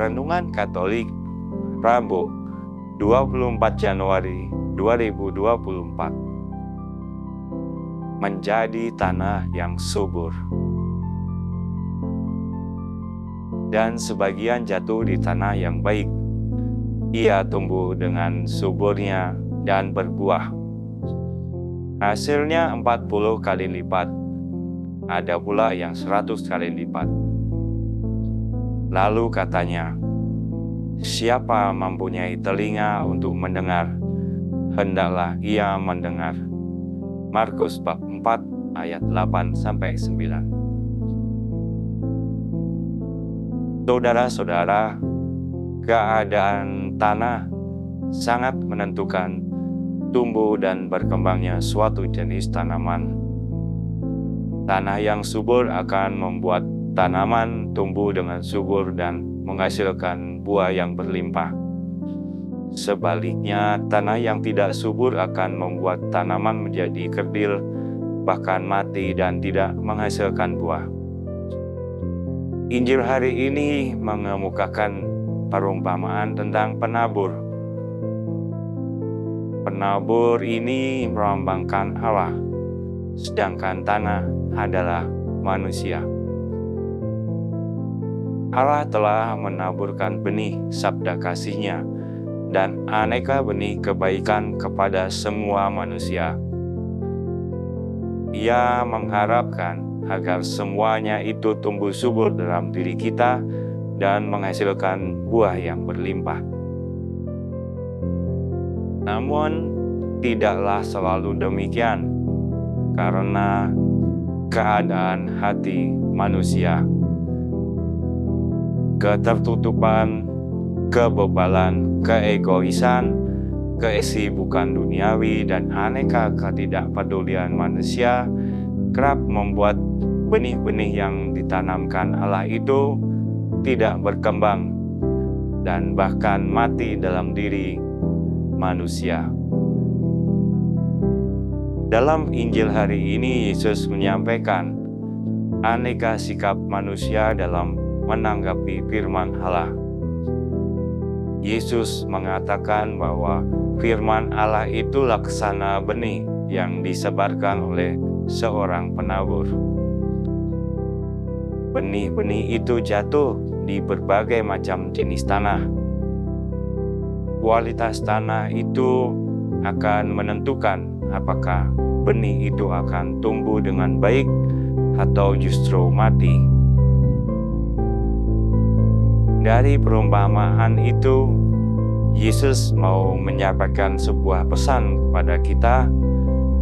Renungan Katolik Rabu 24 Januari 2024. Menjadi tanah yang subur. Dan sebagian jatuh di tanah yang baik. Ia tumbuh dengan suburnya dan berbuah. Hasilnya 40 kali lipat. Ada pula yang 100 kali lipat. Lalu katanya, siapa mempunyai telinga untuk mendengar, hendaklah ia mendengar. Markus bab 4 ayat 8-9. Saudara-saudara, keadaan tanah sangat menentukan tumbuh dan berkembangnya suatu jenis tanaman. Tanah yang subur akan membuat tanaman tumbuh dengan subur dan menghasilkan buah yang berlimpah. Sebaliknya, tanah yang tidak subur akan membuat tanaman menjadi kerdil, bahkan mati dan tidak menghasilkan buah. Injil hari ini mengemukakan perumpamaan tentang penabur. Penabur ini melambangkan Allah, sedangkan tanah adalah manusia. Allah telah menaburkan benih sabda kasih-Nya dan aneka benih kebaikan kepada semua manusia. Ia mengharapkan agar semuanya itu tumbuh subur dalam diri kita dan menghasilkan buah yang berlimpah. Namun, tidaklah selalu demikian, karena keadaan hati manusia, ketertutupan, kebebalan, keegoisan, kesibukan duniawi, dan aneka ketidakpedulian manusia kerap membuat benih-benih yang ditanamkan Allah itu tidak berkembang dan bahkan mati dalam diri manusia. Dalam Injil hari ini, Yesus menyampaikan aneka sikap manusia dalam menanggapi firman Allah. Yesus mengatakan bahwa firman Allah itu laksana benih yang disebarkan oleh seorang penabur. Benih-benih itu jatuh di berbagai macam jenis tanah. Kualitas tanah itu akan menentukan apakah benih itu akan tumbuh dengan baik atau justru mati. Dari perumpamaan itu, Yesus mau menyampaikan sebuah pesan kepada kita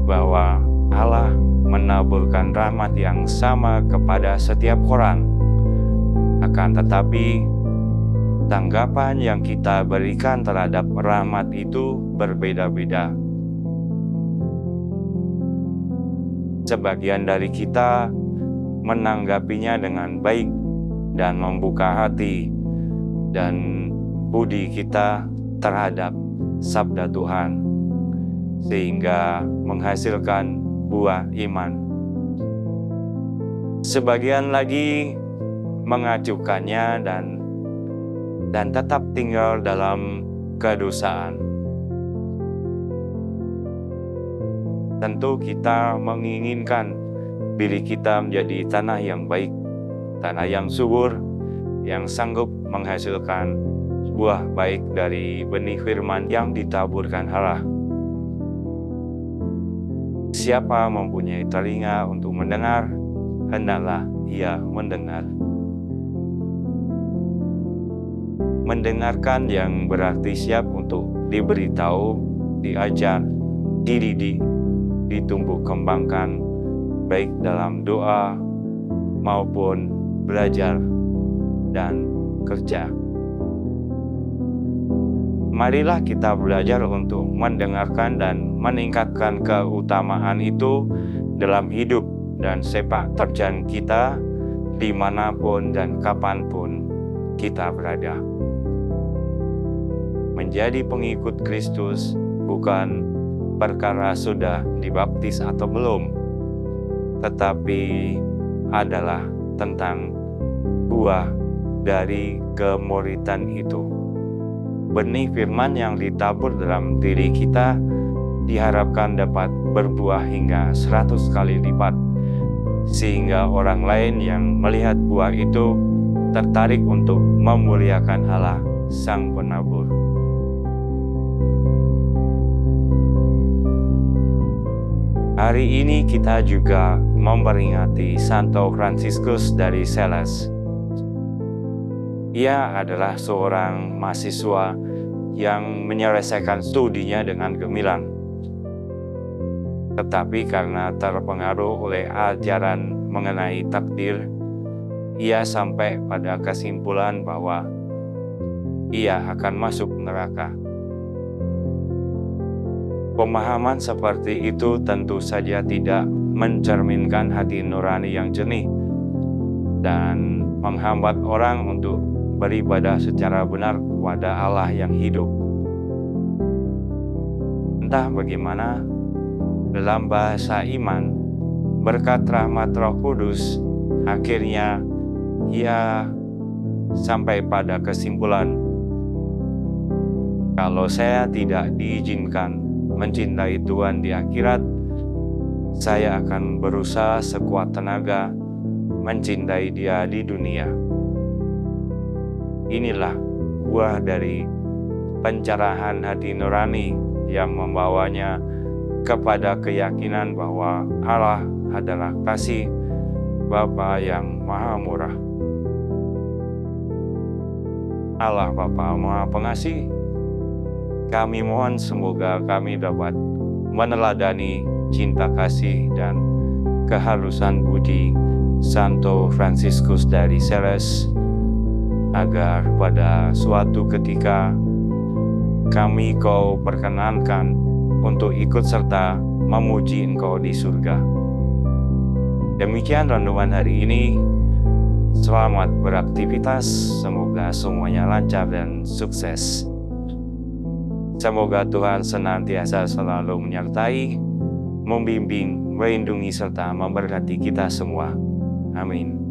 bahwa Allah menaburkan rahmat yang sama kepada setiap orang. Akan tetapi, tanggapan yang kita berikan terhadap rahmat itu berbeda-beda. Sebagian dari kita menanggapinya dengan baik dan membuka hati dan budi kita terhadap sabda Tuhan, sehingga menghasilkan buah iman. Sebagian lagi mengacuhkannya dan tetap tinggal dalam kedosaan. Tentu kita menginginkan diri kita menjadi tanah yang baik, tanah yang subur, yang sanggup menghasilkan buah baik dari benih firman yang ditaburkan Allah. Siapa mempunyai telinga untuk mendengar, hendaklah ia mendengar. Mendengarkan yang berarti siap untuk diberitahu, diajar, dididik, ditumbuh kembangkan, baik dalam doa maupun belajar dan kerja. Marilah kita belajar untuk mendengarkan dan meningkatkan keutamaan itu dalam hidup dan sepak terjang kita dimanapun dan kapanpun kita berada. Menjadi pengikut Kristus bukan perkara sudah dibaptis atau belum, tetapi adalah tentang buah dari kemuritan itu. Benih firman yang ditabur dalam diri kita diharapkan dapat berbuah hingga 100 kali lipat, sehingga orang lain yang melihat buah itu tertarik untuk memuliakan Allah Sang Penabur. Hari ini kita juga memperingati Santo Fransiskus dari Sales. Ia adalah seorang mahasiswa yang menyelesaikan studinya dengan gemilang. Tetapi karena terpengaruh oleh ajaran mengenai takdir, ia sampai pada kesimpulan bahwa ia akan masuk neraka. Pemahaman seperti itu tentu saja tidak mencerminkan hati nurani yang jernih dan menghambat orang untuk beribadah secara benar kepada Allah yang hidup. Entah bagaimana, dalam bahasa iman, berkat rahmat Roh Kudus, akhirnya ia sampai pada kesimpulan, kalau saya tidak diizinkan mencintai Tuhan di akhirat, saya akan berusaha sekuat tenaga mencintai Dia di dunia. Inilah buah dari pencerahan hati nurani yang membawanya kepada keyakinan bahwa Allah adalah kasih Bapa yang Maha Murah. Allah Bapa Maha Pengasih, kami mohon semoga kami dapat meneladani cinta kasih dan kehalusan budi Santo Fransiskus dari Sales, agar pada suatu ketika kami Kau perkenankan untuk ikut serta memuji Engkau di surga. Demikian renungan hari ini. Selamat beraktivitas, semoga semuanya lancar dan sukses. Semoga Tuhan senantiasa selalu menyertai, membimbing, melindungi, serta memberkati kita semua. Amin.